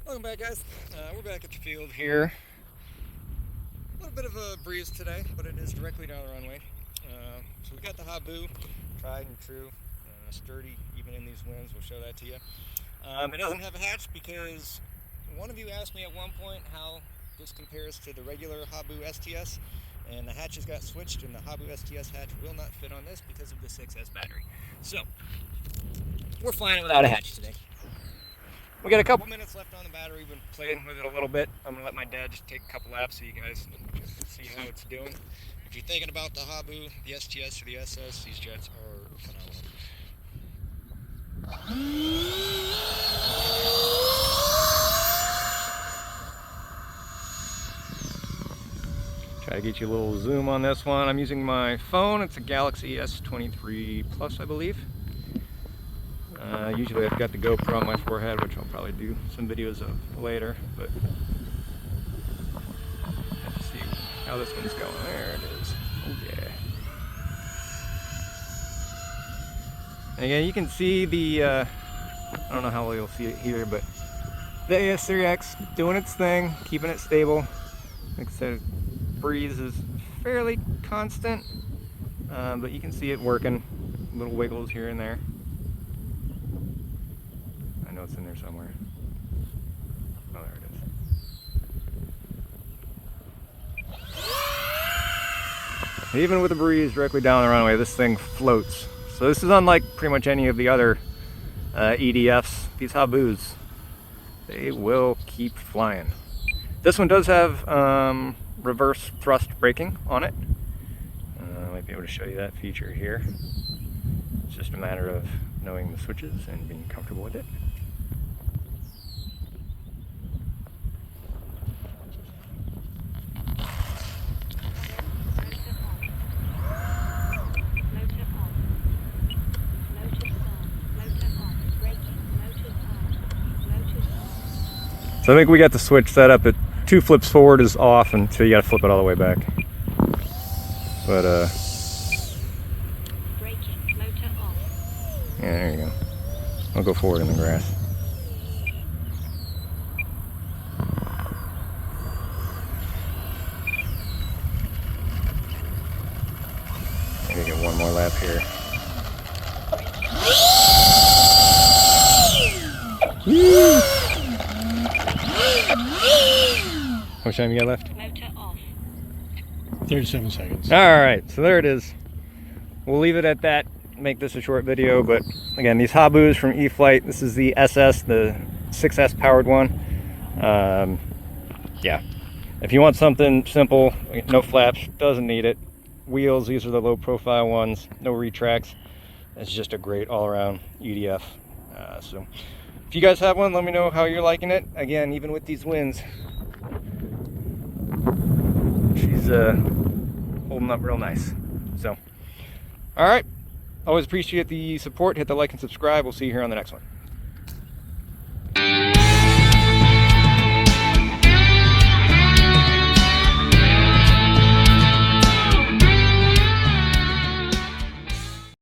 Welcome back, guys. We're back at the field here. A little bit of a breeze today, but it is directly down the runway. So we got the Habu, tried and true, sturdy even in these winds. We'll show that to you. It doesn't have a hatch because one of you asked me at one point how this compares to the regular Habu STS, and the hatches got switched, and the Habu STS hatch will not fit on this because of the 6S battery. So we're flying it without a hatch today. We got a couple minutes left on the battery. We've been playing with it a little bit. I'm going to let my dad just take a couple laps so you guys see how it's doing. If you're thinking about the Habu, the STS, or the SS, these jets are phenomenal. Try to get you a little zoom on this one. I'm using my phone. It's a Galaxy S23 Plus, I believe. Usually I've got the GoPro on my forehead, which I'll probably do some videos of later, but let's see how this one's going. There it is. Oh yeah. And again, you can see the, I don't know how well you'll see it here, but the AS3X doing its thing, keeping it stable. Like I said, breeze is fairly constant, but you can see it working. Little wiggles here and there. I know it's in there somewhere. Oh, there it is. Even with the breeze directly down the runway, this thing floats. So this is unlike pretty much any of the other EDFs. These Habus, they will keep flying. This one does have reverse thrust braking on it. I might be able to show you that feature here. It's just a matter of knowing the switches and being comfortable with it. So I think we got the switch set up at 2 flips forward is off, and so you got to flip it all the way back. But yeah, there you go. I'll go forward in the grass. Maybe get one more lap here. Woo! How much time you got left? Motor off. 37 seconds. Alright, so there it is. We'll leave it at that. Make this a short video, but again, these Habus from E-Flite. This is the SS, the 6S powered one. Yeah. If you want something simple, no flaps, doesn't need it. Wheels, these are the low profile ones, no retracts. It's just a great all-around EDF. So if you guys have one, let me know how you're liking it. Again, even with these winds, she's holding up real nice. So, all right. Always appreciate the support. Hit the like and subscribe. We'll see you here on the next one.